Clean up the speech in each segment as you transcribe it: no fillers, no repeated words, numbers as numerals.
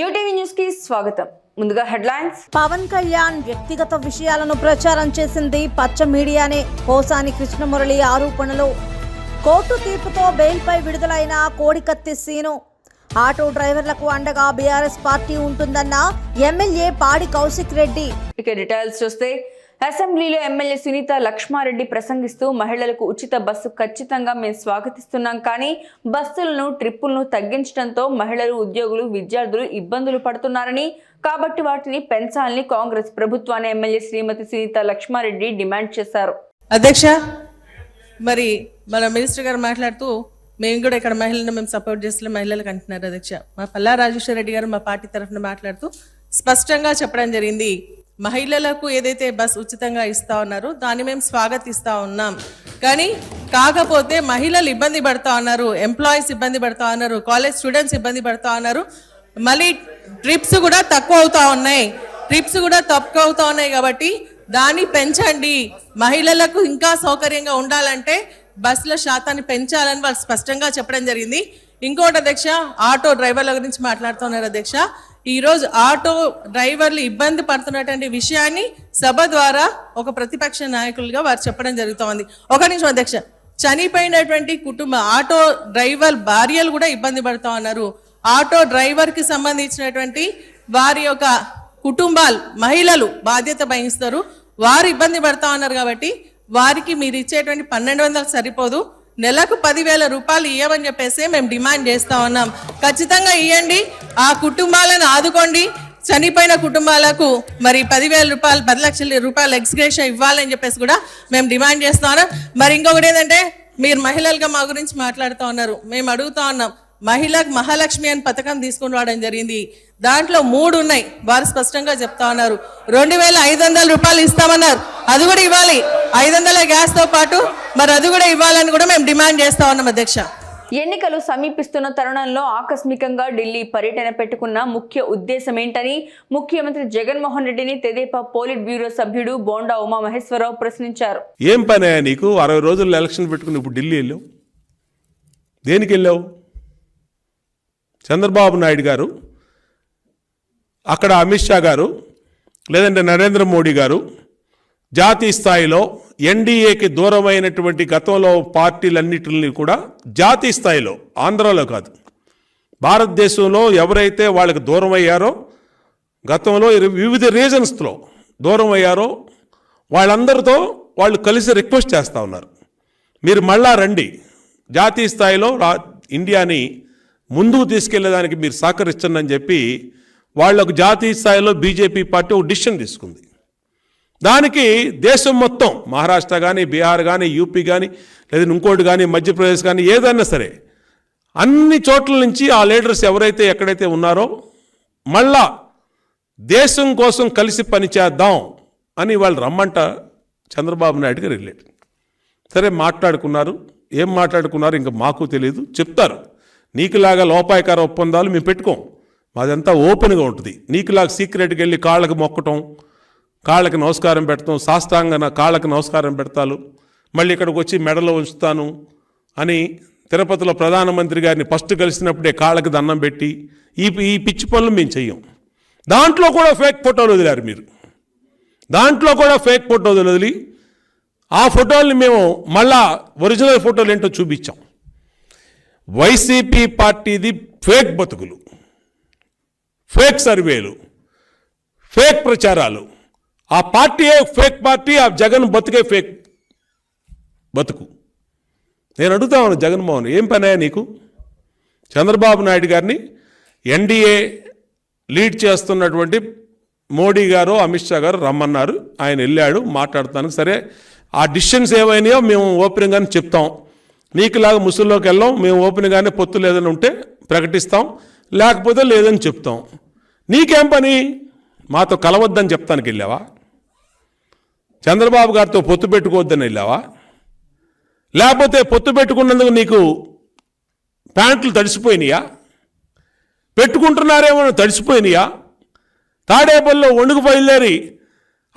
New TV news కి స్వాగతం. ముందుగా హెడ్లైన్స్. పవన్ కళ్యాణ్ వ్యక్తిగత విషయాలను ప్రచారం చేసింది పచ్చ మీడియానే. పోసాని కృష్ణమురళి ఆరోపణలు. కోర్టు తీర్పుతో బెయిల్పై విడుదలైన కోడికత్తి సీను. ఆటో డ్రైవర్లకు అండగా బీఆర్ఎస్ పార్టీ ఉంటుందన్న ఎమ్మెల్యే పాడి కౌశిక్ రెడ్డి. ఇక డీటెయిల్స్ చూస్తే, అసెంబ్లీలో ఎమ్మెల్యే సునీత లక్ష్మారెడ్డి ప్రసంగిస్తూ మహిళలకు ఉచిత బస్సు ఖచ్చితంగా మేము స్వాగతిస్తున్నాం, కానీ బస్సులను ట్రిప్పులను తగ్గించడంతో మహిళలు, ఉద్యోగులు, విద్యార్థులు ఇబ్బందులు పడుతున్నారని, కాబట్టి వాటిని పెంచాలని కాంగ్రెస్ ప్రభుత్వాన్ని ఎమ్మెల్యే శ్రీమతి సునీత లక్ష్మారెడ్డి డిమాండ్ చేశారు. అధ్యక్ష, మరి మన మినిస్టర్ గారు మాట్లాడుతూ మేము కూడా ఇక్కడ మహిళలను మేము సపోర్ట్ చేస్తున్న మహిళలకు అంటున్నారు. అధ్యక్ష, మా పల్లా రాజేశ్వర రెడ్డి గారు మా పార్టీ తరఫున మాట్లాడుతూ స్పష్టంగా చెప్పడం జరిగింది, మహిళలకు ఏదైతే బస్ ఉచితంగా ఇస్తా ఉన్నారో దాన్ని మేము స్వాగతిస్తా ఉన్నాం, కానీ కాకపోతే మహిళలు ఇబ్బంది పడుతూ ఉన్నారు, ఎంప్లాయీస్ ఇబ్బంది పడుతూ ఉన్నారు, కాలేజ్ స్టూడెంట్స్ ఇబ్బంది పడుతూ ఉన్నారు, మళ్ళీ ట్రిప్స్ కూడా తక్కువ అవుతా ఉన్నాయి కాబట్టి దాన్ని పెంచండి, మహిళలకు ఇంకా సౌకర్యంగా ఉండాలంటే బస్సుల శాతాన్ని పెంచాలని వాళ్ళు స్పష్టంగా చెప్పడం జరిగింది. ఇంకోటి అధ్యక్ష, ఆటో డ్రైవర్ల గురించి మాట్లాడుతున్నారు. అధ్యక్ష, ఈరోజు ఆటో డ్రైవర్లు ఇబ్బంది పడుతున్నటువంటి విషయాన్ని సభ ద్వారా ఒక ప్రతిపక్ష నాయకులుగా వారు చెప్పడం జరుగుతోంది. ఒక నిమిషం అధ్యక్ష, చనిపోయినటువంటి ఆటో డ్రైవర్ భార్యలు కూడా ఇబ్బంది పడుతూ ఉన్నారు. ఆటో డ్రైవర్కి సంబంధించినటువంటి వారి యొక్క కుటుంబాలు, మహిళలు బాధ్యత వహిస్తారు, వారు ఇబ్బంది పడుతూ ఉన్నారు. కాబట్టి వారికి మీరు ఇచ్చేటువంటి 1200 సరిపోదు, నెలకు 10,000 రూపాయలు ఇవ్వమని చెప్పేసి మేము డిమాండ్ చేస్తా ఉన్నాం. ఖచ్చితంగా ఇవ్వండి, ఆ కుటుంబాలను ఆదుకోండి. చనిపోయిన కుటుంబాలకు మరి 10,000 రూపాయలు, 10 లక్షల రూపాయలు ఎక్స్గ్రేషన్ ఇవ్వాలని చెప్పేసి కూడా మేము డిమాండ్ చేస్తా ఉన్నాం. మరి ఇంకొకటి ఏంటంటే, మీరు మహిళలుగా మా గురించి మాట్లాడుతూ ఉన్నారు, మేము అడుగుతా ఉన్నాం, మహిళకు మహాలక్ష్మి అని పథకం తీసుకుని రావడం జరిగింది, దాంట్లో 3 ఉన్నాయి, వారు స్పష్టంగా చెప్తా ఉన్నారు. 2,500 రూపాయలు ఇస్తామన్నారు, అది కూడా ఇవ్వాలి. 500 గ్యాస్ తో పాటు మరి అది కూడా ఇవ్వాలని కూడా మేము డిమాండ్ చేస్తా ఉన్నాం. అధ్యక్ష, ఎన్నికలు సమీపిస్తున్న తరుణంలో ఆకస్మికంగా ఢిల్లీ పర్యటన పెట్టుకున్న ముఖ్య ఉద్దేశం ఏంటని ముఖ్యమంత్రి జగన్మోహన్ రెడ్డిని తెదేపా పోలిట్ బ్యూరో సభ్యుడు బోండా ఉమామహేశ్వరరావు ప్రశ్నించారు. ఏం పని నీకు? 60 రోజుల్లో ఎలక్షన్ పెట్టుకుని ఇప్పుడు ఢిల్లీ వెళ్ళావు, దేనికి వెళ్ళావు? చంద్రబాబు నాయుడు గారు, అక్కడ అమిత్ షా గారు, లేదంటే నరేంద్ర మోడీ గారు జాతీయ స్థాయిలో ఎన్డీఏకి దూరమైనటువంటి గతంలో పార్టీలన్నిటిని కూడా జాతీయ స్థాయిలో, ఆంధ్రాలో కాదు, భారతదేశంలో ఎవరైతే వాళ్ళకి దూరం అయ్యారో, గతంలో వివిధ రీజన్స్లో దూరం అయ్యారో వాళ్ళందరితో వాళ్ళు కలిసి రిక్వెస్ట్ చేస్తూ ఉన్నారు, మీరు మళ్ళా రండి, జాతీయ స్థాయిలో ఇండియాని ముందుకు తీసుకెళ్లేదానికి మీరు సహకరించండి చెప్పి వాళ్ళకు జాతీయ స్థాయిలో బీజేపీ పార్టీ ఒక డిసిషన్ తీసుకుంది. దానికి దేశం మొత్తం, మహారాష్ట్ర కానీ, బీహార్ కానీ, యూపీ కానీ, లేదా ఇంకోటి కానీ, మధ్యప్రదేశ్ కానీ, ఏదైనా సరే అన్ని చోట్ల నుంచి ఆ లీడర్స్ ఎవరైతే ఎక్కడైతే ఉన్నారో మళ్ళా దేశం కోసం కలిసి పనిచేద్దాం అని వాళ్ళు రమ్మంట చంద్రబాబు నాయుడు గారు వెళ్ళారు. సరే, మాట్లాడుకున్నారు, ఏం మాట్లాడుకున్నారు ఇంకా మాకు తెలియదు, చెప్తారు. నీకులాగా లోపాయకార ఒప్పందాలు మేము పెట్టుకోం, మాదంతా ఓపెన్గా ఉంటుంది. నీకులాగా సీక్రెట్కి వెళ్ళి కాళ్ళకి మొక్కటం, కాళ్ళకి నమస్కారం పెడతాం, సాష్టాంగన కాళ్ళకి నమస్కారం పెడతాను, మళ్ళీ ఇక్కడికి వచ్చి మెడలో ఉంచుతాను అని తిరుపతిలో ప్రధానమంత్రి గారిని ఫస్ట్ కలిసినప్పుడే కాళ్ళకి దండం పెట్టి ఈ పిచ్చి పనులు మేము చెయ్యం. దాంట్లో కూడా ఫేక్ ఫోటోలు వదిలారు మీరు, దాంట్లో కూడా ఫేక్ ఫోటోలు వదిలి ఆ ఫోటోల్ని మేము మళ్ళా ఒరిజినల్ ఫోటోలు ఏంటో చూపించాం. వైసీపీ పార్టీది ఫేక్ బతుకులు, ఫేక్ సర్వేలు, ఫేక్ ప్రచారాలు. ఆ పార్టీయే ఫేక్ పార్టీ, ఆ జగన్ బతుకే ఫేక్ బతుకు. నేను అడుగుతా ఉన్నాను, జగన్మోహన్ ఏం పని నీకు? చంద్రబాబు నాయుడు గారిని ఎన్డీఏ లీడ్ చేస్తున్నటువంటి మోడీ గారు, అమిత్ షా గారు రమ్మన్నారు, ఆయన వెళ్ళాడు మాట్లాడతానికి. సరే, ఆ డిసిషన్స్ ఏమైనాయో మేము ఓపెన్గానే చెప్తాం, నీకులాగా ముసుల్లోకి వెళ్ళాం, మేము ఓపెన్గానే పొత్తులు ఏదైనా ఉంటే ప్రకటిస్తాం, లేకపోతే లేదని చెప్తాం. నీకేం పని? మాతో కలవద్దని చెప్తానికి వెళ్ళావా? చంద్రబాబు గారితో పొత్తు పెట్టుకోవద్దని వెళ్ళావా? లేకపోతే పొత్తు పెట్టుకున్నందుకు నీకు ప్యాంట్లు తడిసిపోయినాయా? పెట్టుకుంటున్నారేమో తడిసిపోయినాయా? తాడేపల్లిలో ఒండుకు బయలుదేరి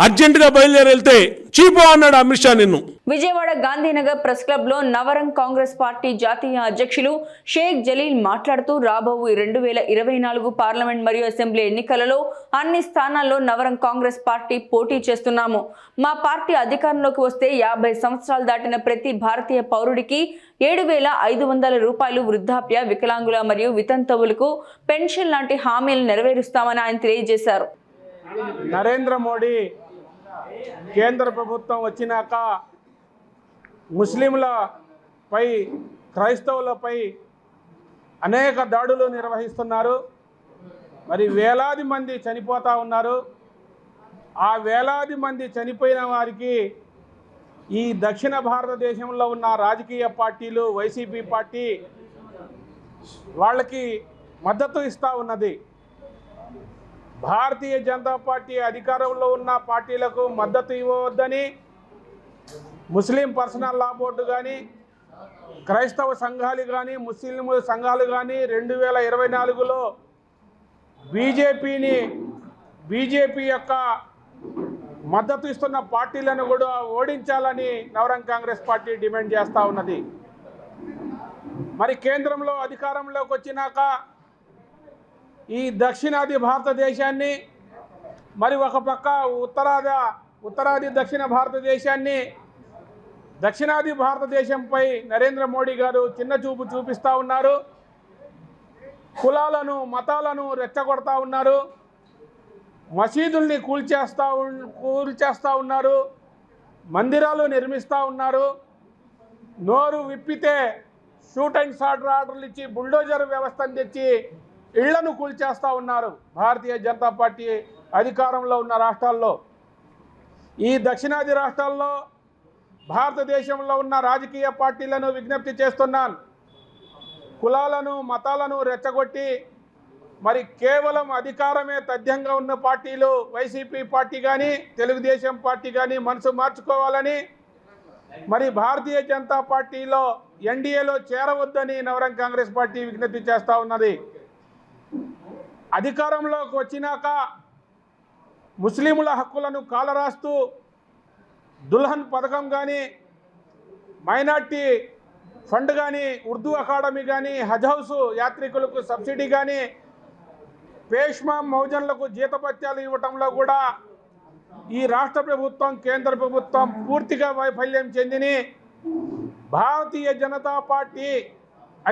అర్జెంటుగా బయలుదేరి వెళ్తే చీపో అన్నాడు అమిత్ షా నిన్ను. విజయవాడ గాంధీనగర్ ప్రెస్ క్లబ్ లో నవరంగ్ కాంగ్రెస్ పార్టీ జాతీయ అధ్యక్షులు షేక్ జలీల్ మాట్లాడుతూ రాబోవు 2024 పార్లమెంట్ మరియు అసెంబ్లీ ఎన్నికలలో అన్ని స్థానాల్లో నవరంగ్ కాంగ్రెస్ పార్టీ పోటీ చేస్తున్నాము. మా పార్టీ అధికారంలోకి వస్తే 50 సంవత్సరాలు దాటిన ప్రతి భారతీయ పౌరుడికి 7,500 రూపాయలు వృద్ధాప్య, వికలాంగుల మరియు వితంతువులకు పెన్షన్ లాంటి హామీలు నెరవేరుస్తామని ఆయన తెలియజేశారు. నరేంద్ర మోడీ కేంద్ర ప్రభుత్వం వచ్చినాక ముస్లింలపై, క్రైస్తవులపై అనేక దాడులు నిర్వహిస్తున్నారు. మరి వేలాది మంది చనిపోతూ ఉన్నారు. ఆ వేలాది మంది చనిపోయిన వారికి ఈ దక్షిణ భారతదేశంలో ఉన్న రాజకీయ పార్టీలు, వైసీపీ పార్టీ వాళ్ళకి మద్దతు ఇస్తూ ఉన్నది. భారతీయ జనతా పార్టీ అధికారంలో ఉన్న పార్టీలకు మద్దతు ఇవ్వవద్దని ముస్లిం పర్సనల్ లా బోర్డు కానీ, క్రైస్తవ సంఘాలు కానీ, ముస్లిం సంఘాలు కానీ 2024లో బీజేపీ యొక్క మద్దతు ఇస్తున్న పార్టీలను కూడా ఓడించాలని నవరంగ్ కాంగ్రెస్ పార్టీ డిమాండ్ చేస్తూ ఉన్నది. మరి కేంద్రంలో అధికారంలోకి వచ్చినాక ఈ దక్షిణాది భారతదేశాన్ని, మరి ఒక పక్క ఉత్తరాది దక్షిణ భారతదేశాన్ని, దక్షిణాది భారతదేశంపై నరేంద్ర మోడీ గారు చిన్న చూపు చూపిస్తూ ఉన్నారు. కులాలను, మతాలను రెచ్చగొడతా ఉన్నారు. మసీదుల్ని కూల్చేస్తూ ఉన్నారు. మందిరాలు నిర్మిస్తూ ఉన్నారు. నోరు విప్పితే షూట్ అండ్ షాట్ ఆర్డర్లు ఇచ్చి బుల్డోజర్ వ్యవస్థను తెచ్చి ఇళ్లను కూల్చేస్తూ ఉన్నారు భారతీయ జనతా పార్టీ అధికారంలో ఉన్న రాష్ట్రాల్లో. ఈ దక్షిణాది రాష్ట్రాల్లో భారతదేశంలో ఉన్న రాజకీయ పార్టీలను విజ్ఞప్తి చేస్తున్నాను. కులాలను, మతాలను రెచ్చగొట్టి మరి కేవలం అధికారమే తథ్యంగా ఉన్న పార్టీలు, వైసీపీ పార్టీ కానీ, తెలుగుదేశం పార్టీ కానీ మనసు మార్చుకోవాలని, మరి భారతీయ జనతా పార్టీలో ఎన్డీఏలో చేరవద్దని నవరంగ్ కాంగ్రెస్ పార్టీ విజ్ఞప్తి చేస్తూ ఉన్నది. అధికారంలోకి వచ్చినాక ముస్లింల హక్కులను కాలరాస్తూ దుల్హన్ పథకం కానీ, మైనార్టీ ఫండ్ కానీ, ఉర్దూ అకాడమీ కానీ, హజ్ హౌస్ యాత్రికులకు సబ్సిడీ కానీ, పేష్మా మౌజన్లకు జీతభత్యాలు ఇవ్వటంలో కూడా ఈ రాష్ట్ర ప్రభుత్వం, కేంద్ర ప్రభుత్వం పూర్తిగా వైఫల్యం చెందిని భారతీయ జనతా పార్టీ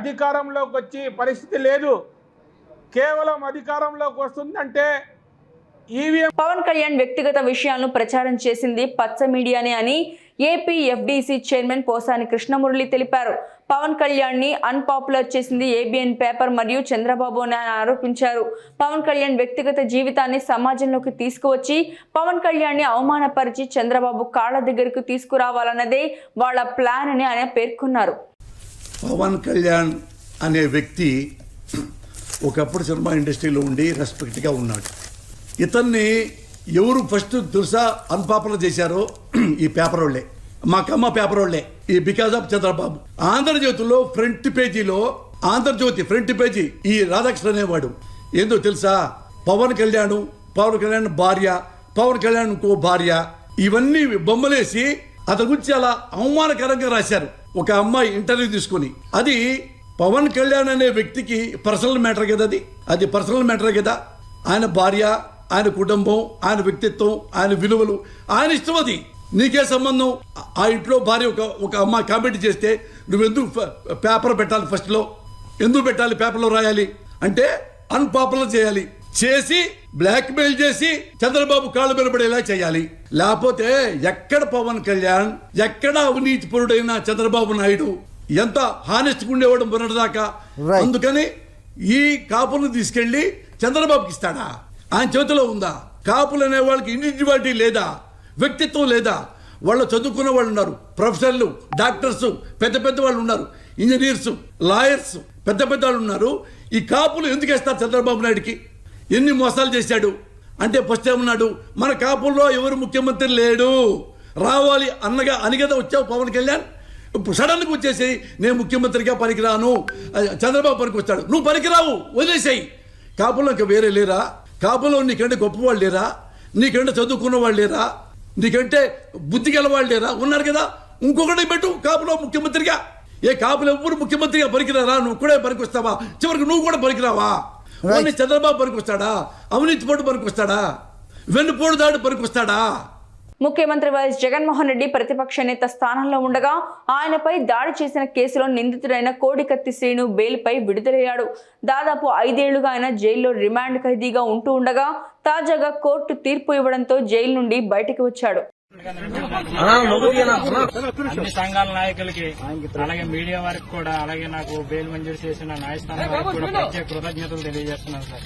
అధికారంలోకి వచ్చి పరిస్థితి లేదు. కేవలం అధికారంలోకి వస్తుందంటే ఈవీఎం. పవన్ కళ్యాణ్ వ్యక్తిగత విషయాలను ప్రచారం చేసింది పచ్చ మీడియానే అని AP FDC chairman Posani Krishnamurali తెలిపారు. పవన్ కళ్యాణ్ ని అన్పాపులర్ చేసింది ఏబిఎన్ పేపర్ మరియు చంద్రబాబు అని ఆయన ఆరోపించారు. పవన్ కళ్యాణ్ వ్యక్తిగత జీవితాన్ని సమాజంలోకి తీసుకువచ్చి పవన్ కళ్యాణ్ ని అవమానపరిచి చంద్రబాబు కాళ్ళ దగ్గరకు తీసుకురావాలన్నదే వాళ్ళ ప్లాన్ అని ఆయన పేర్కొన్నారు. పవన్ కళ్యాణ్ అనే వ్యక్తి ఒకప్పుడు సినిమా ఇండస్ట్రీలో ఉండి రెస్పెక్ట్గా ఉన్నాడు. ఇతన్ని ఎవరు ఫస్ట్ తెలుసా అన్పాపులర్ చేశారో? ఈ పేపర్ వాళ్ళే, మాకమ్మ పేపర్ వాళ్ళే. ఈ బికాజ్ ఆఫ్ చంద్రబాబు. ఆంధ్రజ్యోతిలో ఫ్రంట్ పేజీలో, ఆంధ్రజ్యోతి ఫ్రంట్ పేజీ ఈ రాధాకృష్ణ అనేవాడు ఏందో తెలుసా? పవన్ కళ్యాణ్ భార్య, పవన్ కళ్యాణ్ ఇంకో భార్య, ఇవన్నీ బొమ్మలేసి అతని గురించి అలా అవమానకరంగా రాశారు. ఒక అమ్మాయి ఇంటర్వ్యూ తీసుకుని, అది పవన్ కళ్యాణ్ అనే వ్యక్తికి పర్సనల్ మ్యాటర్ కదా, అది పర్సనల్ మ్యాటర్ కదా. ఆయన భార్య, ఆయన కుటుంబం, ఆయన వ్యక్తిత్వం, ఆయన విలువలు, ఆయన ఇష్టం. అది నీకే సంబంధం? ఆ ఇంట్లో భార్య ఒక అమ్మాయి కామెంట్ చేస్తే నువ్వెందుకు పేపర్ పెట్టాలి? ఫస్ట్లో ఎందుకు పెట్టాలి? పేపర్లో రాయాలి అంటే అన్పాపులర్ చేయాలి, చేసి బ్లాక్మెయిల్ చేసి చంద్రబాబు కాళ్ళు నిలబడేలా చేయాలి. లేకపోతే ఎక్కడ పవన్ కళ్యాణ్, ఎక్కడ అవినీతిపరుడైన చంద్రబాబు నాయుడు ఎంత హానెస్ట్గా ఉండేవాడు మొన్నటిదాకా. అందుకని ఈ కాపులను తీసుకెళ్లి చంద్రబాబుకి ఇస్తాడా? ఆయన చేతిలో ఉందా? కాపులు అనే వాళ్ళకి ఇండివిజువాలిటీ లేదా? వ్యక్తిత్వం లేదా? వాళ్ళు చదువుకున్న వాళ్ళు ఉన్నారు, ప్రొఫెసర్లు, డాక్టర్స్, పెద్ద పెద్ద వాళ్ళు ఉన్నారు, ఇంజనీర్స్, లాయర్స్, పెద్ద పెద్ద వాళ్ళు ఉన్నారు. ఈ కాపులు ఎందుకు వేస్తారు చంద్రబాబు నాయుడికి? ఎన్ని మోసాలు చేశాడు అంటే ఫస్ట్ ఏమన్నాడు, మన కాపుల్లో ఎవరు ముఖ్యమంత్రి లేడు, రావాలి అని కదా వచ్చావు పవన్ కళ్యాణ్. ఇప్పుడు సడన్గా వచ్చేసి నేను ముఖ్యమంత్రిగా పనికిరాను, చంద్రబాబు పనికి వస్తాడు, నువ్వు పనికిరావు, వదిలేసాయి. కాపుల్లో ఇంకా వేరే లేరా? కాపులో నీకంటే గొప్పవాళ్ళు లేరా? నీకంటే చదువుకున్న వాళ్ళు లేరా? నీకంటే బుద్ధి గల వాళ్ళు లేరా? ఉన్నారు కదా. ఇంకొకటి పెట్టు కాపులో ముఖ్యమంత్రిగా. ఏ కాపులు ఎవ్వరు ముఖ్యమంత్రిగా పనికిరారా? నువ్వు కూడా పనికొస్తావా? చివరికి నువ్వు కూడా పనికిరావా? ఓన్లీ చంద్రబాబు పనికొస్తాడా? అవినీతి పోటు పనికొస్తాడా? వెన్నుపోటు దాడి పనికొస్తాడా? ముఖ్యమంత్రి వైఎస్ జగన్మోహన్ రెడ్డి ప్రతిపక్ష నేత స్థానంలో ఉండగా ఆయనపై దాడి చేసిన కేసులో నిందితుడైన కోడికత్తి శ్రీను బెయిల్పై విడుదలయ్యాడు. దాదాపు 5 ఏళ్లుగా ఆయన జైల్లో రిమాండ్ ఖైదీగా ఉంటూ ఉండగా తాజాగా కోర్టు తీర్పు ఇవ్వడంతో జైలు నుండి బయటకు వచ్చాడు. అన్ని సంఘాల నాయకులకి అలాగే మీడియా వారికి కూడా అలాగే నాకు బెయిల్ మంజూరు చేసిన న్యాయస్థానం వారికి కూడా ప్రత్యేక కృతజ్ఞతలు తెలియజేస్తున్నాను సార్.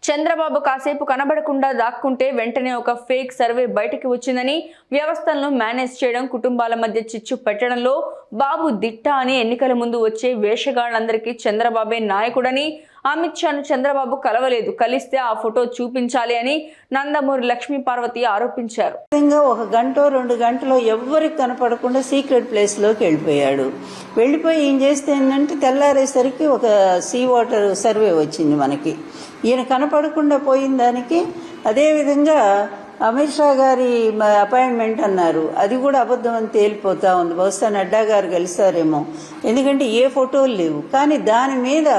చంద్రబాబు కాసేపు కనబడకుండా దాక్కుంటే వెంటనే ఒక ఫేక్ సర్వే బయటకు వచ్చిందని, వ్యవస్థలను మేనేజ్ చేయడం, కుటుంబాల మధ్య చిచ్చు పెట్టడంలో బాబు దిట్ట అని ఎన్నికల ముందు వచ్చే వేషగాళ్లందరికీ చంద్రబాబే నాయకుడని, అమిత్ షాను చంద్రబాబు కలవలేదు, కలిస్తే ఆ ఫోటో చూపించాలి అని నందమూరి లక్ష్మీ పార్వతి ఆరోపించారు. ఒక గంట 2 గంటలో ఎవ్వరికి కనపడకుండా సీక్రెట్ ప్లేస్లోకి వెళ్ళిపోయి ఏం చేస్తే ఏంటంటే తెల్లారేసరికి ఒక సీ వాటర్ సర్వే వచ్చింది మనకి. ఈయన కనపడకుండా పోయిన దానికి అదేవిధంగా అమిత్ షా గారి అపాయింట్మెంట్ అన్నారు, అది కూడా అబద్ధం అని తేలిపోతా ఉంది. బహుశా నడ్డా గారు కలిసారేమో, ఎందుకంటే ఏ ఫోటోలు లేవు. కానీ దాని మీద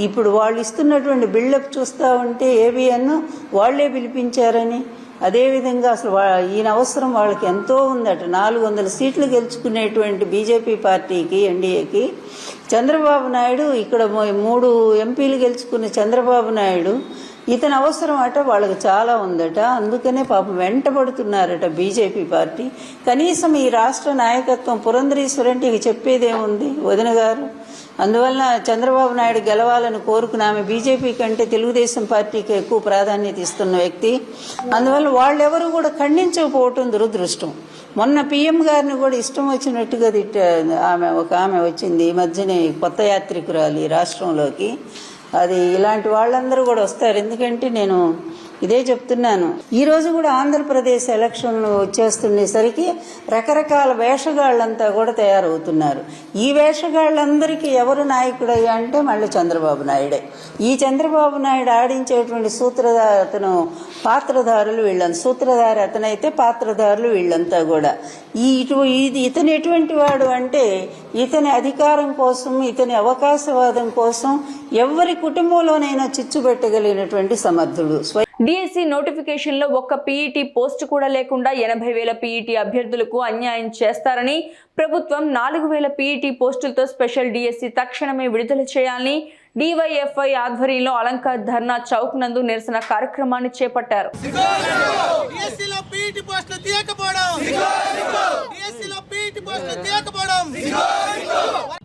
ఇప్పుడు వాళ్ళు ఇస్తున్నటువంటి బిల్డప్ చూస్తూ ఉంటే ఏబిఎన్ వాళ్లే పిలిపించారని, అదేవిధంగా అసలు ఈయన అవసరం వాళ్ళకి ఎంతో ఉందట. 400 సీట్లు గెలుచుకునేటువంటి బీజేపీ పార్టీకి, ఎన్డీఏకి చంద్రబాబు నాయుడు, ఇక్కడ 3 ఎంపీలు గెలుచుకున్న చంద్రబాబు నాయుడు, ఇతని అవసరం అట వాళ్ళకి చాలా ఉందట. అందుకనే పాపం వెంటబడుతున్నారట బీజేపీ పార్టీ. కనీసం ఈ రాష్ట్ర నాయకత్వం పురంధరేశ్వరంటికి చెప్పేదేముంది వదిన గారు? అందువల్ల చంద్రబాబు నాయుడు గెలవాలని కోరుకున్న ఆమె బీజేపీ కంటే తెలుగుదేశం పార్టీకి ఎక్కువ ప్రాధాన్యత ఇస్తున్న వ్యక్తి. అందువల్ల వాళ్ళెవరు కూడా ఖండించకపోవటం దురదృష్టం. మొన్న పీఎం గారిని కూడా ఇష్టం వచ్చినట్టుగా ఆమె వచ్చింది ఈ మధ్యనే, కొత్త యాత్రికురాలి రాష్ట్రంలోకి. అది ఇలాంటి వాళ్ళందరూ కూడా వస్తారు. ఎందుకంటే నేను ఇదే చెప్తున్నాను, ఈ రోజు కూడా ఆంధ్రప్రదేశ్ ఎలక్షన్లు వచ్చేస్తుండేసరికి రకరకాల వేషగాళ్ళంతా కూడా తయారవుతున్నారు. ఈ వేషగాళ్ళందరికీ ఎవరు నాయకుడయ్యా అంటే మళ్ళీ చంద్రబాబు నాయుడే. ఈ చంద్రబాబు నాయుడు ఆడించేటువంటి అతను పాత్రధారులు వీళ్ళని, సూత్రధారి అతనైతే పాత్రధారులు వీళ్ళంతా కూడా. ఇతను ఎటువంటి వాడు అంటే ఇతని అధికారం కోసం, ఇతని అవకాశవాదం కోసం ఎవరి కుటుంబంలోనైనా చిచ్చు పెట్టగలిగినటువంటి సమర్థుడు. డిఎస్సి నోటిఫికేషన్ లో ఒక్క పీఈటీ పోస్ట్ కూడా లేకుండా 80,000 పీఈటీ అభ్యర్థులకు అన్యాయం చేస్తారని, ప్రభుత్వం 4,000 పీఈటీ పోస్టులతో స్పెషల్ డిఎస్సి తక్షణమే విడుదల చేయాలని డివైఎఫ్ఐ ఆధ్వర్యంలో అలంకార్ ధర్నా చౌక్ నందు నిరసన కార్యక్రమాన్ని చేపట్టారు.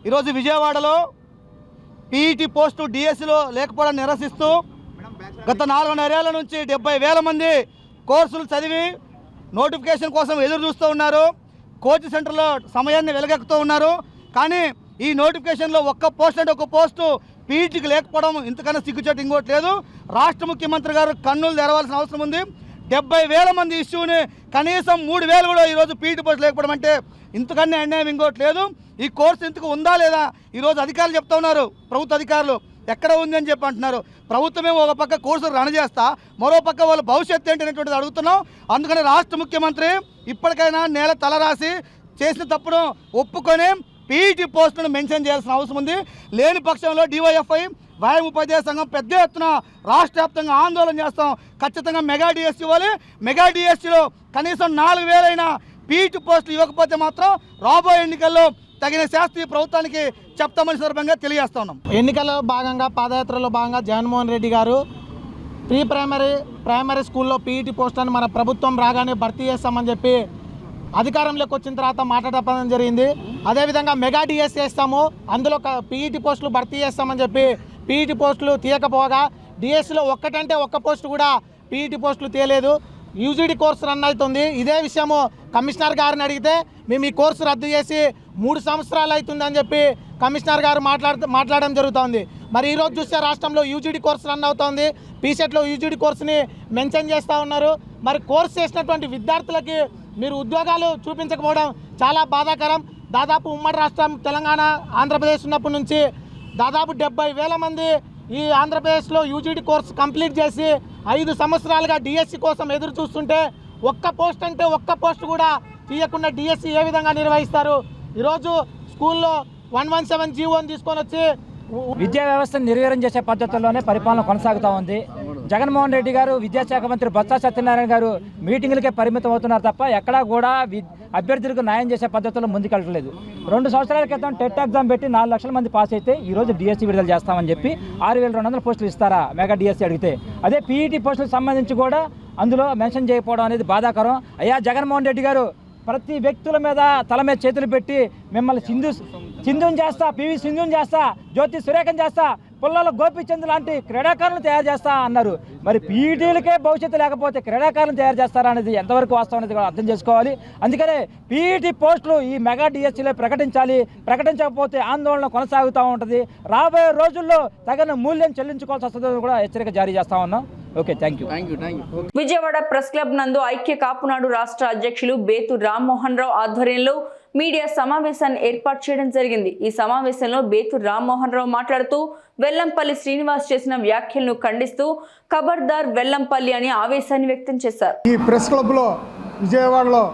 ఈరోజు విజయవాడలో పీఈటీ పోస్టు డిఎస్సిలో లేకపోవడం నిరసిస్తూ గత 4.5 ఏళ్ల నుంచి 70,000 మంది కోర్సులు చదివి నోటిఫికేషన్ కోసం ఎదురు చూస్తూ ఉన్నారు. కోచింగ్ సెంటర్లో సమయాన్ని వెలగెక్కుతూ ఉన్నారు. కానీ ఈ నోటిఫికేషన్లో ఒక్క పోస్ట్ అంటే ఒక పోస్టు పీఈటీకి లేకపోవడం ఇంతకన్నా సిగ్గుచేటు ఇంకోటి లేదు. రాష్ట్ర ముఖ్యమంత్రి గారు కన్నులు తెరవాల్సిన అవసరం ఉంది. 70,000 మంది ఇష్యూని కనీసం 3,000 కూడా ఈరోజు పీఈటీ పోస్ట్ లేకపోవడం అంటే ఇంతకన్నా అన్యాయం ఇంకోటి లేదు. ఈ కోర్సు ఇంతకు ఉందా లేదా ఈరోజు అధికారులు చెప్తా ఉన్నారు. ప్రభుత్వ అధికారులు ఎక్కడ ఉంది అని చెప్పి అంటున్నారు. ప్రభుత్వమే ఒక పక్క కోర్సులు రన్ చేస్తా, మరో పక్క వాళ్ళ భవిష్యత్తు ఏంటి అనేటువంటిది అడుగుతున్నాం. అందుకని రాష్ట్ర ముఖ్యమంత్రి ఇప్పటికైనా నేల తలరాసి చేసిన తప్పును ఒప్పుకొని పీఈటీ పోస్టులను మెన్షన్ చేయాల్సిన అవసరం ఉంది. లేని పక్షంలో డివైఎఫ్ఐ వ్యాయామ ఉపాధ్యాయ సంఘం పెద్ద ఎత్తున రాష్ట్ర వ్యాప్తంగా ఆందోళన చేస్తాం. ఖచ్చితంగా మెగా డిఎస్సీ ఇవ్వాలి. మెగా డిఎస్సీలో కనీసం 4,000 అయినా పీఈటీ పోస్టులు ఇవ్వకపోతే మాత్రం రాబోయే ఎన్నికల్లో తగిన శాస్త్రీయ ప్రభుత్వానికి చెప్తామని సందర్భంగా తెలియజేస్తా ఉన్నాం. ఎన్నికల్లో భాగంగా పాదయాత్రలో భాగంగా జగన్మోహన్ రెడ్డి గారు ప్రైమరీ స్కూల్లో పీఈటీ పోస్టులను మన ప్రభుత్వం రాగానే భర్తీ చేస్తామని చెప్పి అధికారంలోకి వచ్చిన తర్వాత మాట్లాడడం జరిగింది. అదేవిధంగా మెగా డిఎస్సీ చేస్తాము, అందులో పీఈటీ పోస్టులు భర్తీ చేస్తామని చెప్పి పీఈటీ పోస్టులు తీయకపోగా డిఎస్సీలో ఒక్కటంటే ఒక్క పోస్టు కూడా పీఈటీ పోస్టులు తీయలేదు. యూజీడీ కోర్సు రన్ అవుతుంది. ఇదే విషయము కమిషనర్ గారిని అడిగితే మేము ఈ కోర్సు రద్దు చేసి 3 సంవత్సరాలు అవుతుందని చెప్పి కమిషనర్ గారు మాట్లాడడం జరుగుతోంది. మరి ఈరోజు చూస్తే రాష్ట్రంలో యూజీడీ కోర్సు రన్ అవుతోంది. పీసెట్లో యూజీడీ కోర్సుని మెన్షన్ చేస్తూ ఉన్నారు. మరి కోర్సు చేసినటువంటి విద్యార్థులకి మీరు ఉద్యోగాలు చూపించకపోవడం చాలా బాధాకరం. దాదాపు ఉమ్మడి రాష్ట్రం తెలంగాణ, ఆంధ్రప్రదేశ్ ఉన్నప్పటి నుంచి దాదాపు 70,000 మంది ఈ ఆంధ్రప్రదేశ్లో యూజీడీ కోర్స్ కంప్లీట్ చేసి 5 సంవత్సరాలుగా డిఎస్సి కోసం ఎదురు చూస్తుంటే ఒక్క పోస్ట్ అంటే ఒక్క పోస్ట్ కూడా తీయకుండా డిఎస్సి ఏ విధంగా నిర్వహిస్తారు? ఈరోజు స్కూల్లో 117 జీవోని తీసుకొని వచ్చి విద్యా వ్యవస్థను నిర్వీర్యం చేసే పద్ధతుల్లోనే పరిపాలన కొనసాగుతూ ఉంది. జగన్మోహన్ రెడ్డి గారు, విద్యాశాఖ మంత్రి బొత్స సత్యనారాయణ గారు మీటింగులకే పరిమితం అవుతున్నారు తప్ప ఎక్కడా కూడా అభ్యర్థులకు న్యాయం చేసే పద్ధతుల్లో ముందుకెళ్ళలేదు. 2 సంవత్సరాల క్రితం టెట్ ఎగ్జామ్ పెట్టి 4 లక్షల మంది పాస్ అయితే ఈరోజు డిఎస్సి విడుదల చేస్తామని చెప్పి 6,200 పోస్టులు ఇస్తారా మెగా డిఎస్సి అడిగితే? అదే పీఈటీ పోస్టులకు సంబంధించి కూడా అందులో మెన్షన్ చేయకపోవడం అనేది బాధాకరం. అయ్యా జగన్మోహన్ రెడ్డి గారు, ప్రతి వ్యక్తుల మీద తల మీద చేతులు పెట్టి మిమ్మల్ని సింధుని చేస్తా, పివి సింధుని చేస్తా, జ్యోతి సురేఖను చేస్తా, పుల్లాల గోపీచంద్ లాంటి క్రీడాకారులను తయారు చేస్తా అన్నారు. మరి పీఈటీలకే భవిష్యత్తు లేకపోతే క్రీడాకారులను తయారు చేస్తారా అనేది ఎంతవరకు వాస్తవం అనేది కూడా అర్థం చేసుకోవాలి. అందుకనే పీఈటీ పోస్టులు ఈ మెగా డిఎస్సీలో ప్రకటించాలి. ప్రకటించకపోతే ఆందోళన కొనసాగుతూ ఉంటుంది. రాబోయే రోజుల్లో తగిన మూల్యం చెల్లించుకోవాల్సి వస్తుందని కూడా హెచ్చరిక జారీ చేస్తా ఉన్నాం. Okay, thank you. Vijayawada press club నందు ఐక్య కాపునాడు రాష్ట్ర అధ్యక్షులు బేతు రామ్మోహన్ రావు ఆధ్వర్యంలో మీడియా సమావేశాన్ని ఏర్పాటు చేయడం జరిగింది. ఈ సమావేశంలో బేతు రామ్మోహన్ రావు మాట్లాడుతూ వెల్లంపల్లి శ్రీనివాస్ చేసిన వ్యాఖ్యలను ఖండిస్తూ ఖబర్దార్ వెల్లంపల్లి అని ఆవేశాన్ని వ్యక్తం చేశారు. ఈ ప్రెస్ క్లబ్లో విజయవాడలో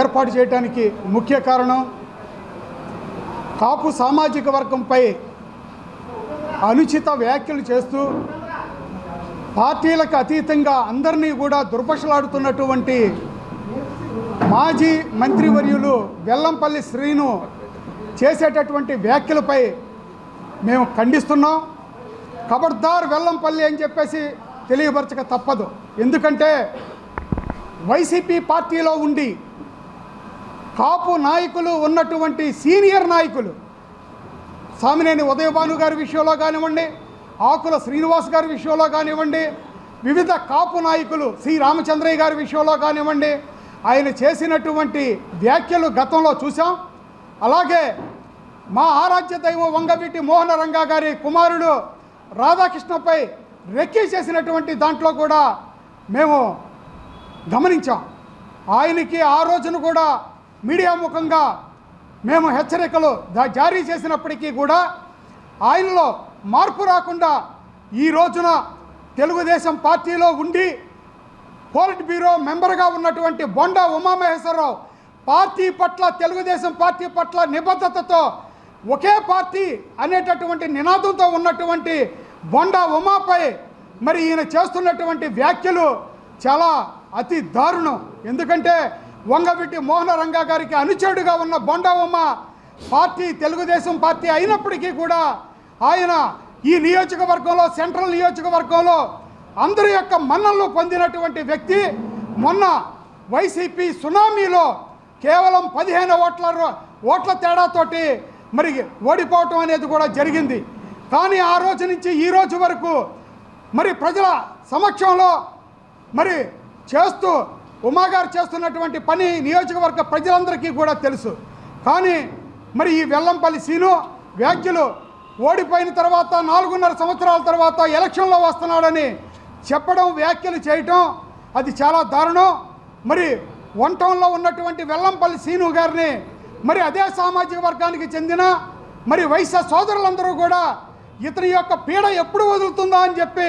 ఏర్పాటు చేయడానికి ముఖ్య కారణం కాపు సామాజిక వర్గంపై అనుచిత వ్యాఖ్యలు చేస్తూ పార్టీలకు అతీతంగా అందరినీ కూడా దుర్భషలాడుతున్నటువంటి మాజీ మంత్రివర్యులు వెల్లంపల్లి శ్రీను చేసేటటువంటి వ్యాఖ్యలపై మేము ఖండిస్తున్నాం. ఖబర్దార్ వెల్లంపల్లి అని చెప్పేసి తెలియపరచక తప్పదు. ఎందుకంటే వైసీపీ పార్టీలో ఉండి కాపు నాయకులు ఉన్నటువంటి సీనియర్ నాయకులు సామినేని ఉదయభాను గారి విషయంలో కానివ్వండి, ఆకుల శ్రీనివాస్ గారి విషయంలో కానివ్వండి, వివిధ కాపు నాయకులు సి రామచంద్రయ్య గారి విషయంలో కానివ్వండి, ఆయన చేసినటువంటి వ్యాఖ్యలు గతంలో చూసాం. అలాగే మా ఆరాధ్య దైవం వంగవీటి మోహన రంగా గారి కుమారుడు రాధాకృష్ణపై రెక్కీ చేసినటువంటి దాంట్లో కూడా మేము గమనించాం. ఆయనకి ఆ రోజున కూడా మీడియా ముఖంగా మేము హెచ్చరికలు జారీ చేసినప్పటికీ కూడా ఆయనలో మార్పు రాకుండా ఈ రోజున తెలుగుదేశం పార్టీలో ఉండి పోలిట్ బ్యూరో మెంబర్గా ఉన్నటువంటి బొండా ఉమామహేశ్వరరావు పార్టీ పట్ల, తెలుగుదేశం పార్టీ పట్ల నిబద్ధతతో ఒకే పార్టీ అనేటటువంటి నినాదంతో ఉన్నటువంటి బొండా ఉమాపై మరి ఈయన చేస్తున్నటువంటి వ్యాఖ్యలు చాలా అతి దారుణం. ఎందుకంటే వంగవీటి మోహన రంగా గారికి అనుచరుడుగా ఉన్న బొండా ఉమా పార్టీ తెలుగుదేశం పార్టీ అయినప్పటికీ కూడా ఆయన ఈ నియోజకవర్గంలో, సెంట్రల్ నియోజకవర్గంలో అందరి యొక్క మన్ననలు పొందినటువంటి వ్యక్తి. మొన్న వైసీపీ సునామీలో కేవలం 15 ఓట్ల తేడాతోటి మరి ఓడిపోవటం అనేది కూడా జరిగింది. కానీ ఆ రోజు నుంచి ఈ రోజు వరకు మరి ప్రజల సమక్షంలో మరి చేస్తూ ఉమాగారు చేస్తున్నటువంటి పని నియోజకవర్గ ప్రజలందరికీ కూడా తెలుసు. కానీ మరి ఈ వెల్లంపల్లి సీను వ్యాఖ్యలు ఓడిపోయిన తర్వాత 4.5 సంవత్సరాల తర్వాత ఎలక్షన్లో వస్తున్నాడని చెప్పడం, వ్యాఖ్యలు చేయటం అది చాలా దారుణం. మరి వన్ టౌన్లో ఉన్నటువంటి వెల్లంపల్లి సీను గారిని మరి అదే సామాజిక వర్గానికి చెందిన మరి వైశ్య సోదరులందరూ కూడా ఇతని యొక్క పీడ ఎప్పుడు వదులుతుందా అని చెప్పి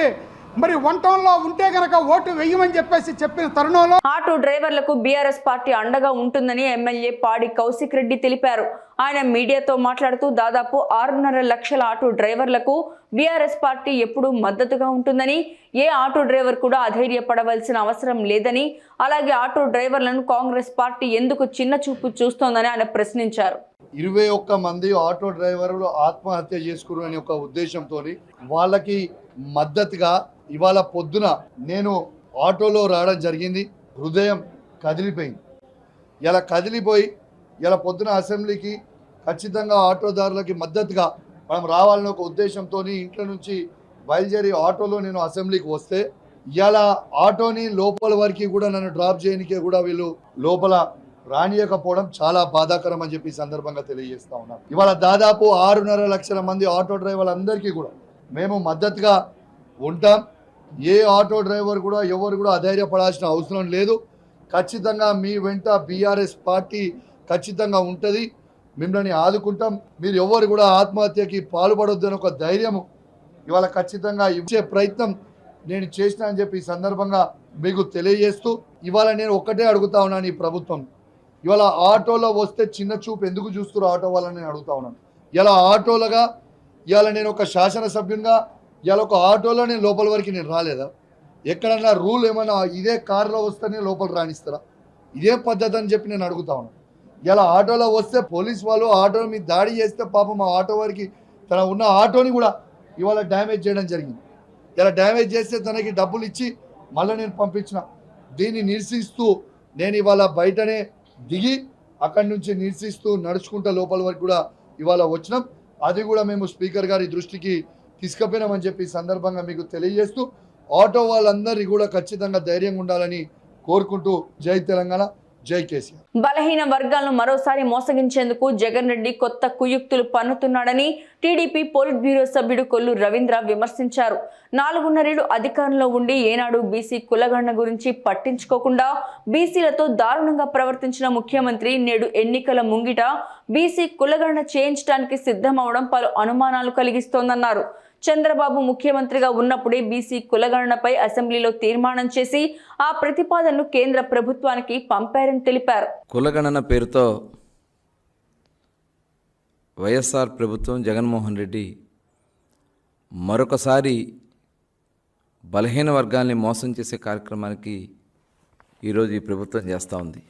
మరి వన్ టౌన్లో ఉంటే గనక ఓటు వేయమని చెప్పేసి చెప్పిన తరుణంలో ఆటో డ్రైవర్లకు బీఆర్ఎస్ పార్టీ అండగా ఉంటుందని ఎమ్మెల్యే పాడి కౌశిక్ రెడ్డి తెలిపారు. ఆయన మీడియాతో మాట్లాడుతూ దాదాపు 6.5 లక్షల ఆటో డ్రైవర్లకు బీఆర్ఎస్ పార్టీ ఎప్పుడూ మద్దతుగా ఉంటుందని, ఏ ఆటో డ్రైవర్ కూడా అధైర్యపడవలసిన అవసరం లేదని, అలాగే ఆటో డ్రైవర్లను కాంగ్రెస్ పార్టీ ఎందుకు చిన్న చూపు చూస్తోందని ఆయన ప్రశ్నించారు. 21 మంది ఆటో డ్రైవర్లు ఆత్మహత్య చేసుకున్నారు అనే ఒక ఉద్దేశంతో వాళ్ళకి మద్దతుగా ఇవాళ పొద్దున నేను ఆటోలో రావడం జరిగింది. హృదయం కదిలిపోయింది. ఇలా కదిలిపోయి ఇలా పొద్దున అసెంబ్లీకి ఖచ్చితంగా ఆటోదారులకి మద్దతుగా మనం రావాలని ఒక ఉద్దేశంతో ఇంట్లో నుంచి బయలుదేరి ఆటోలో నేను అసెంబ్లీకి వస్తే ఇలా ఆటోని లోపల వరకు కూడా నన్ను డ్రాప్ చేయడానికే కూడా వీళ్ళు లోపల రానియకపోవడం చాలా బాధాకరం అని చెప్పి ఈ సందర్భంగా తెలియజేస్తా ఉన్నాను. ఇవాళ దాదాపు 6.5 లక్షల మంది ఆటో డ్రైవర్లందరికీ కూడా మేము మద్దతుగా ఉంటాం. ఏ ఆటో డ్రైవర్ కూడా ఎవరు కూడా అధైర్యపడాల్సిన అవసరం లేదు. ఖచ్చితంగా మీ వెంట బీఆర్ఎస్ పార్టీ ఖచ్చితంగా ఉంటుంది. మిమ్మల్ని ఆదుకుంటాం. మీరు ఎవరు కూడా ఆత్మహత్యకి పాల్పడొద్దని ఒక ధైర్యము ఇవాళ ఖచ్చితంగా ఇచ్చే ప్రయత్నం నేను చేసిన అని చెప్పి ఈ సందర్భంగా మీకు తెలియజేస్తూ ఇవాళ నేను ఒక్కటే అడుగుతా ఉన్నాను ఈ ప్రభుత్వం, ఇవాళ ఆటోలో వస్తే చిన్న చూపు ఎందుకు చూస్తున్నారు ఆటో వాళ్ళని నేను అడుగుతా ఉన్నాను. ఇలా ఆటోలుగా ఇవాళ నేను ఒక శాసనసభ్యునిగా ఇవాళ ఒక ఆటోలో నేను లోపల వరకు నేను రాలేదా? ఎక్కడన్నా రూల్ ఏమన్నా ఇదే కారులో వస్తేనే లోపల రాణిస్తారా? ఇదే పద్ధతి అని చెప్పి నేను అడుగుతా ఉన్నాను. ఇలా ఆటోలో వస్తే పోలీస్ వాళ్ళు ఆటో మీద దాడి చేస్తే పాపం మా ఆటో వారికి తన ఉన్న ఆటోని కూడా ఇవాళ డ్యామేజ్ చేయడం జరిగింది. ఇలా డ్యామేజ్ చేస్తే తనకి డబ్బులు ఇచ్చి మళ్ళీ నేను పంపించిన. దీన్ని నిరసిస్తూ నేను ఇవాళ బయటనే దిగి అక్కడి నుంచి నిరసిస్తూ నడుచుకుంటా లోపల వరకు కూడా ఇవాళ వచ్చినాం. అది కూడా మేము స్పీకర్ గారి దృష్టికి తీసుకుపోయినామని చెప్పి సందర్భంగా మీకు తెలియజేస్తూ ఆటో వాళ్ళందరినీ కూడా ఖచ్చితంగా ధైర్యంగా ఉండాలని కోరుకుంటూ జై తెలంగాణ, జై కేసీఆర్. బలహీన వర్గాలను మరోసారి మోసగించేందుకు జగన్ రెడ్డి కొత్త కుయుక్తులు పన్నుతున్నాడని టీడీపీ పోలిట్ బ్యూరో సభ్యుడు కొల్లు రవీంద్ర విమర్శించారు. 4.5 ఏళ్లు అధికారంలో ఉండి ఏనాడు బీసీ కులగణన గురించి పట్టించుకోకుండా బీసీలతో దారుణంగా ప్రవర్తించిన ముఖ్యమంత్రి నేడు ఎన్నికల ముంగిట బీసీ కులగణన చేయించడానికి సిద్ధమవడం పలు అనుమానాలు కలిగిస్తోందన్నారు. చంద్రబాబు ముఖ్యమంత్రిగా ఉన్నప్పుడే బీసీ కులగణనపై అసెంబ్లీలో తీర్మానం చేసి ఆ ప్రతిపాదనను కేంద్ర ప్రభుత్వానికి పంపారని తెలిపారు. కులగణన పేరుతో వైఎస్ఆర్ ప్రభుత్వం జగన్మోహన్ రెడ్డి మరొకసారి బలహీన వర్గాల్ని మోసం చేసే కార్యక్రమానికి ఈరోజు ఈ ప్రభుత్వం చేస్తూ ఉంది.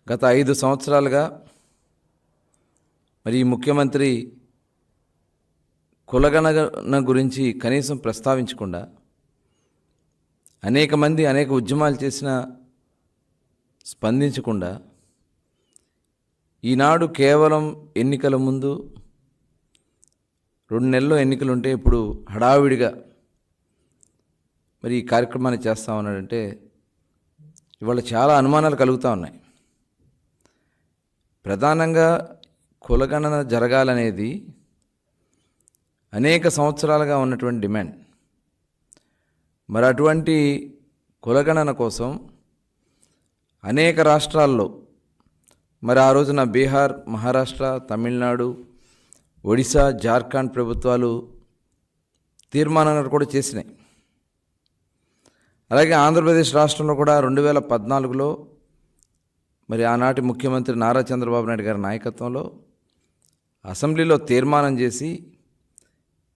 గత 5 సంవత్సరాలుగా మరి ఈ ముఖ్యమంత్రి కులగణన గురించి కనీసం ప్రస్తావించకుండా అనేక మంది అనేక ఉద్యమాలు చేసినా స్పందించకుండా ఈనాడు కేవలం ఎన్నికల ముందు 2 నెలల్లో ఎన్నికలుంటే ఇప్పుడు హడావిడిగా మరి ఈ కార్యక్రమాన్ని చేస్తూ ఉన్నాడంటే ఇవాళ చాలా అనుమానాలు కలుగుతూ ఉన్నాయి. ప్రధానంగా కులగణన జరగాలనేది అనేక సంవత్సరాలుగా ఉన్నటువంటి డిమాండ్. మరి అటువంటి కులగణన కోసం అనేక రాష్ట్రాల్లో మరి ఆ రోజున బీహార్, మహారాష్ట్ర, తమిళనాడు, ఒడిశా, జార్ఖండ్ ప్రభుత్వాలు తీర్మానాలు కూడా చేసినాయి. అలాగే ఆంధ్రప్రదేశ్ రాష్ట్రంలో కూడా 2014లో మరి ఆనాటి ముఖ్యమంత్రి నారా చంద్రబాబు నాయుడు గారి నాయకత్వంలో అసెంబ్లీలో తీర్మానం చేసి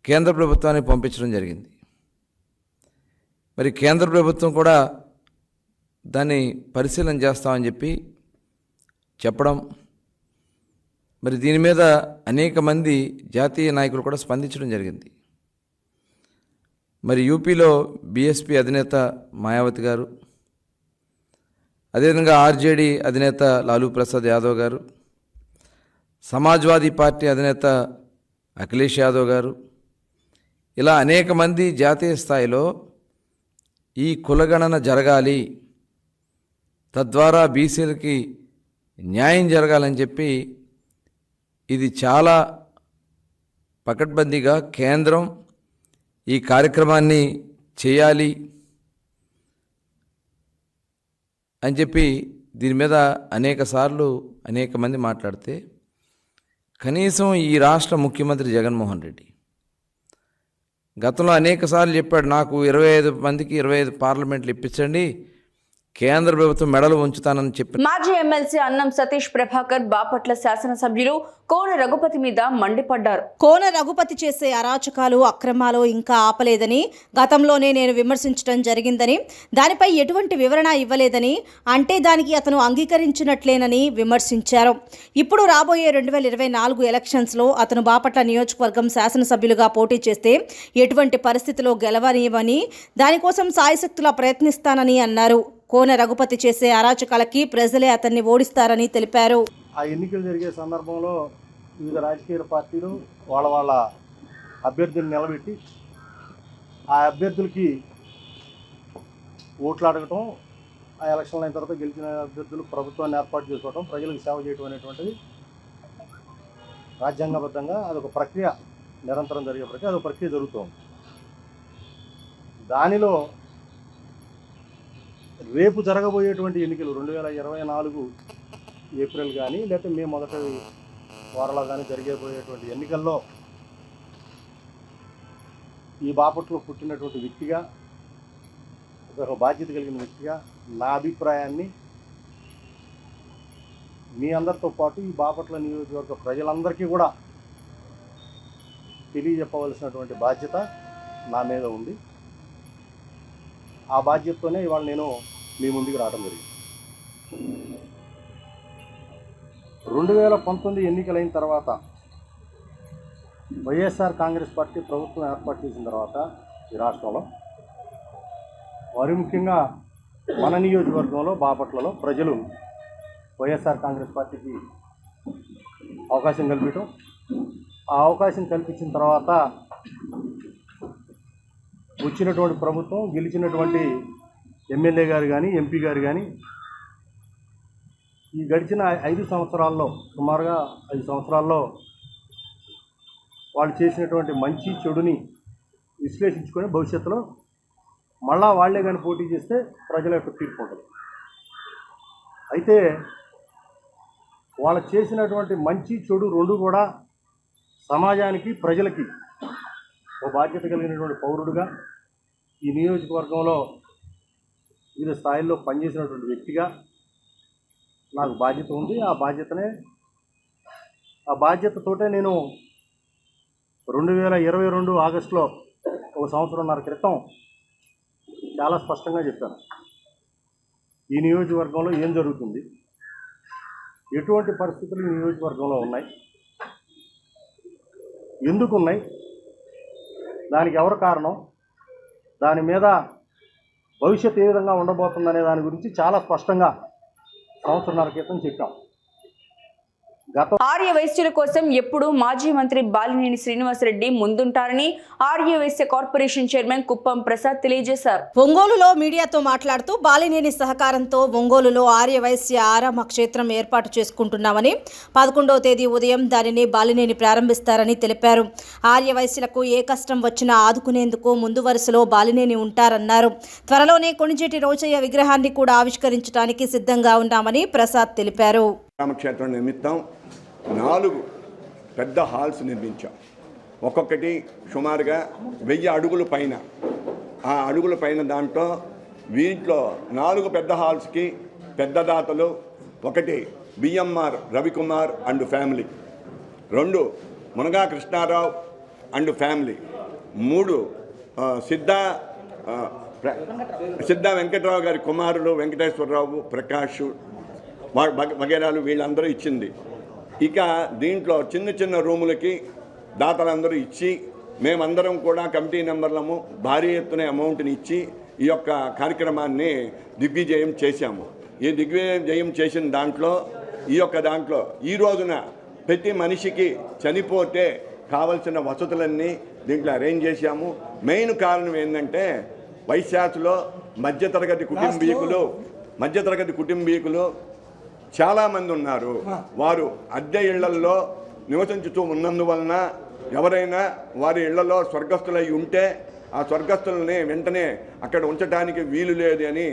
కేంద్ర ప్రభుత్వానికి పంపించడం జరిగింది. మరి కేంద్ర ప్రభుత్వం కూడా దాన్ని పరిశీలన చేస్తామని చెప్పి చెప్పడం, మరి దీని మీద అనేక మంది జాతీయ నాయకులు కూడా స్పందించడం జరిగింది. మరి యూపీలో బీఎస్పీ అధినేత మాయావతి గారు, అదేవిధంగా ఆర్జేడీ అధినేత లాలూ ప్రసాద్ యాదవ్ గారు, సమాజ్వాదీ పార్టీ అధినేత అఖిలేష్ యాదవ్ గారు, ఇలా అనేక మంది జాతీయ స్థాయిలో ఈ కులగణన జరగాలి, తద్వారా బీసీలకి న్యాయం జరగాలని చెప్పి ఇది చాలా పకడ్బందీగా కేంద్రం ఈ కార్యక్రమాన్ని చేయాలి అని చెప్పి దీని మీద అనేక మంది మాట్లాడితే కనీసం ఈ రాష్ట్ర ముఖ్యమంత్రి జగన్మోహన్ రెడ్డి గతంలో అనేకసార్లు చెప్పాడు, నాకు 25 మందికి 25 పార్లమెంట్లు ఇప్పించండి, కేంద్ర ప్రభుత్వం మెడలు ఉంచుతానని చెప్పి. మాజీ ఎమ్మెల్సీ అన్నం సతీష్ ప్రభాకర్ బాపట్ల శాసనసభ్యులు కోన రఘుపతి మీద మండిపడ్డారు. కోన రఘుపతి చేసే అరాచకాలు, అక్రమాలు ఇంకా ఆపలేదని గతంలోనే నేను విమర్శించడం జరిగిందని, దానిపై ఎటువంటి వివరణ ఇవ్వలేదని, అంటే దానికి అతను అంగీకరించినట్లేనని విమర్శించారు. ఇప్పుడు రాబోయే 2024 ఎలక్షన్స్లో అతను బాపట్ల నియోజకవర్గం శాసనసభ్యులుగా పోటీ చేస్తే ఎటువంటి పరిస్థితిలో గెలవనివ్వని, దానికోసం సాయశక్తులా ప్రయత్నిస్తానని అన్నారు. కోన రఘుపతి చేసే అరాచకాలకి ప్రజలే అతన్ని ఓడిస్తారని తెలిపారు. ఆ ఎన్నికలు జరిగే సందర్భంలో వివిధ రాజకీయ పార్టీలు వాళ్ళ అభ్యర్థులను నిలబెట్టి ఆ అభ్యర్థులకి ఓట్లు అడగటం, ఆ ఎలక్షన్లు అయిన తర్వాత గెలిచిన అభ్యర్థులు ప్రభుత్వాన్ని ఏర్పాటు చేసుకోవడం, ప్రజలకు సేవ చేయడం అనేటువంటిది రాజ్యాంగబద్ధంగా అదొక ప్రక్రియ, నిరంతరం జరిగే ప్రక్రియ, అదొక ప్రక్రియ జరుగుతుంది. దానిలో రేపు జరగబోయేటువంటి ఎన్నికలు 2024 ఏప్రిల్ కానీ లేకపోతే మే మొదటి వారంలో కానీ జరిగేపోయేటువంటి ఎన్నికల్లో ఈ బాపట్లో పుట్టినటువంటి వ్యక్తిగా, ఒక బాధ్యత కలిగిన వ్యక్తిగా నా అభిప్రాయాన్ని మీ అందరితో పాటు ఈ బాపట్ల నియోజకవర్గ ప్రజలందరికీ కూడా తెలియజెప్పవలసినటువంటి బాధ్యత నా మీద ఉంది. ఆ బాధ్యతతోనే ఇవాళ నేను మీ ముందుకు రావడం జరిగింది. 2019 ఎన్నికలైన తర్వాత వైఎస్ఆర్ కాంగ్రెస్ పార్టీ ప్రభుత్వం ఏర్పాటు చేసిన తర్వాత ఈ రాష్ట్రంలో మరి ముఖ్యంగా మన నియోజకవర్గంలో బాపట్లలో ప్రజలు వైఎస్ఆర్ కాంగ్రెస్ పార్టీకి అవకాశం కల్పించడం, ఆ అవకాశం కల్పించిన తర్వాత వచ్చినటువంటి ప్రభుత్వం, గెలిచినటువంటి ఎమ్మెల్యే గారు కానీ ఎంపీ గారు కానీ ఈ గడిచిన 5 సంవత్సరాల్లో, సుమారుగా 5 సంవత్సరాల్లో వాళ్ళు చేసినటువంటి మంచి చెడుని విశ్లేషించుకొని భవిష్యత్తులో మళ్ళా వాళ్లే కానీ పోటీ చేస్తే ప్రజల యొక్క తీర్పు ఉంటుంది. అయితే వాళ్ళు చేసినటువంటి మంచి చెడు రెండు కూడా సమాజానికి, ప్రజలకి ఒక బాధ్యత కలిగినటువంటి పౌరుడుగా ఈ నియోజకవర్గంలో వివిధ స్థాయిల్లో పనిచేసినటువంటి వ్యక్తిగా నాకు బాధ్యత ఉంది. ఆ బాధ్యతతోటే నేను 2022 ఆగస్టులో, ఒక సంవత్సరంన్నర క్రితం చాలా స్పష్టంగా చెప్పాను, ఈ నియోజకవర్గంలో ఏం జరుగుతుంది, ఎటువంటి పరిస్థితులు ఈ నియోజకవర్గంలో ఉన్నాయి, ఎందుకు ఉన్నాయి, దానికి ఎవరు కారణం, దాని మీద భవిష్యత్తు ఏ విధంగా ఉండబోతుందనే దాని గురించి చాలా స్పష్టంగా సంవత్సరంన్నర క్రితం చెప్పాం. ఆర్య వైశ్యుల కోసం ఎప్పుడూ మాజీ మంత్రి బాలినేని శ్రీనివాసరెడ్డి ముందుంటారని ఆర్య వైశ్య కార్పొరేషన్ చైర్మన్ కుప్పం ప్రసాద్ తెలియజేశారు. ఒంగోలులో మీడియాతో మాట్లాడుతూ బాలినేని సహకారంతో ఒంగోలులో ఆర్య వైశ్య ఆరామ క్షేత్రం ఏర్పాటు చేసుకుంటున్నామని, 11వ తేదీ ఉదయం దానిని బాలినేని ప్రారంభిస్తారని తెలిపారు. ఆర్య వైశ్యులకు ఏ కష్టం వచ్చినా ఆదుకునేందుకు ముందు వరుసలో బాలినేని ఉంటారన్నారు. త్వరలోనే కొణిజేటి రోజయ్య విగ్రహాన్ని కూడా ఆవిష్కరించడానికి సిద్ధంగా ఉన్నామని ప్రసాద్ తెలిపారు. రామక్షేత్రం నిమిత్తం 4 పెద్ద హాల్స్ నిర్మించాం. ఒక్కొక్కటి సుమారుగా 1000 అడుగుల పైన. ఆ అడుగుల పైన దాంట్లో వీటిలో 4 పెద్ద హాల్స్కి పెద్ద దాతలు, 1 BMR Ravikumar and family, 2 Munaga Krishnarao and family, 3 Siddha Venkatarao గారి కుమారుడు వెంకటేశ్వరరావు, ప్రకాష్ వగేరాలు వీళ్ళందరూ ఇచ్చింది. ఇక దీంట్లో చిన్న చిన్న రూములకి దాతలందరూ ఇచ్చి, మేమందరం కూడా కమిటీ మెంబర్లము భారీ ఎత్తున అమౌంట్ని ఇచ్చి ఈ యొక్క కార్యక్రమాన్ని దిగ్విజయం చేశాము. ఈ దిగ్విజయం చేసిన దాంట్లో ఈ రోజున ప్రతి మనిషికి చనిపోతే కావలసిన వసతులన్నీ దీంట్లో అరేంజ్ చేశాము. మెయిన్ కారణం ఏంటంటే వైశాఖలో మధ్యతరగతి కుటుంబీకులు చాలామంది ఉన్నారు. వారు అద్దె ఇళ్లల్లో నివసించుతూ ఉన్నందువలన ఎవరైనా వారి ఇళ్లలో స్వర్గస్థులై ఉంటే ఆ స్వర్గస్థులని వెంటనే అక్కడ ఉంచడానికి వీలు లేదు అని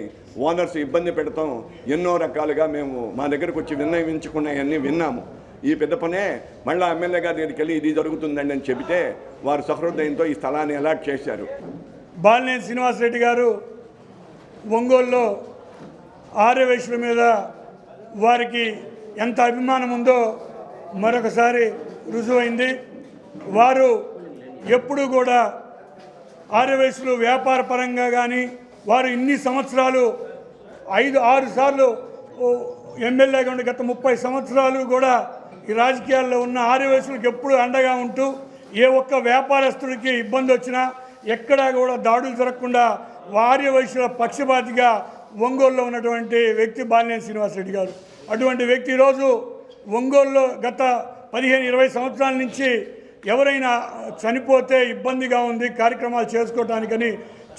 ఓనర్స్ ఇబ్బంది పెడతాం ఎన్నో రకాలుగా మేము మా దగ్గరకు వచ్చి విన్నవించుకున్నాయన్నీ విన్నాము. ఈ పెద్ద పనే మళ్ళీ ఎమ్మెల్యే గారి దగ్గరికి వెళ్ళి ఇది జరుగుతుందండి అని చెబితే వారు సహృదయంతో ఈ స్థలాన్ని అలాట్ చేశారు. బాలినేని శ్రీనివాసరెడ్డి గారు ఒంగోలులో ఆర్య వైశ్యుల మీద వారికి ఎంత అభిమానం ఉందో మరొకసారి రుజువైంది. వారు ఎప్పుడూ కూడా ఆర్య వైశ్యులు వ్యాపార పరంగా కానీ, వారు ఇన్ని సంవత్సరాలు 5-6 సార్లు ఎమ్మెల్యేగా ఉండి గత 30 సంవత్సరాలు కూడా ఈ రాజకీయాల్లో ఉన్న ఆర్య వైశ్యులకు ఎప్పుడూ అండగా ఉంటూ, ఏ ఒక్క వ్యాపారస్తుడికి ఇబ్బంది వచ్చినా ఎక్కడా కూడా దాడులు జరగకుండా ఆర్య వైశ్యుల పక్షపాతిగా ఒంగోలులో ఉన్నటువంటి వ్యక్తి బాలినేని శ్రీనివాసరెడ్డి గారు. అటువంటి వ్యక్తి ఈరోజు ఒంగోలులో గత 15-20 సంవత్సరాల నుంచి ఎవరైనా చనిపోతే ఇబ్బందిగా ఉంది కార్యక్రమాలు చేసుకోవటానికని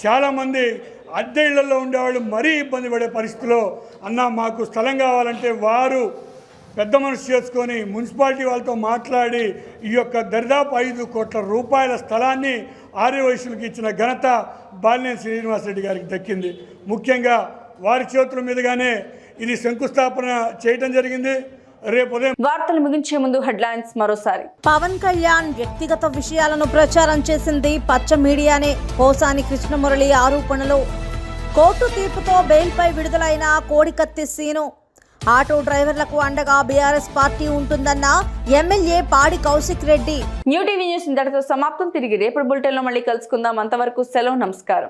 చాలామంది అద్దె ఇళ్లలో ఉండేవాళ్ళు మరీ ఇబ్బంది పడే పరిస్థితిలో, అన్న మాకు స్థలం కావాలంటే వారు పెద్ద మనసు చేసుకొని మున్సిపాలిటీ వాళ్ళతో మాట్లాడి ఈ యొక్క దరిదాపు 5 కోట్ల రూపాయల స్థలాన్ని ఆర్య వైశ్యులకు ఇచ్చిన ఘనత బాలినేని శ్రీనివాసరెడ్డి గారికి దక్కింది. ముఖ్యంగా వారి చేతుల మీదుగానే ఇది శంకుస్థాపన చేయటం జరిగింది. రేపు ఉదయం వార్తలు ముగించే ముందు హెడ్లైన్స్ మరోసారి. పవన్ కళ్యాణ్ వ్యక్తిగత విషయాలను ప్రచారం చేసింది పచ్చ మీడియానే. పోసాని కృష్ణమురళి ఆరోపణలు. కోర్టు తీర్పుతో బెయిల్పై విడుదలైన కోడికత్తి సీను. ఆటో డ్రైవర్లకు అండగా బీఆర్ఎస్ పార్టీ ఉంటుందన్న ఎమ్మెల్యే పాడి Kaushik Reddy. New TV news ఇంతటితో సమాప్తం. తిరిగి రేపటి బులెటిన్లో మళ్ళీ కలుసుకుందాం. అంతవరకు సెలవు, నమస్కారం.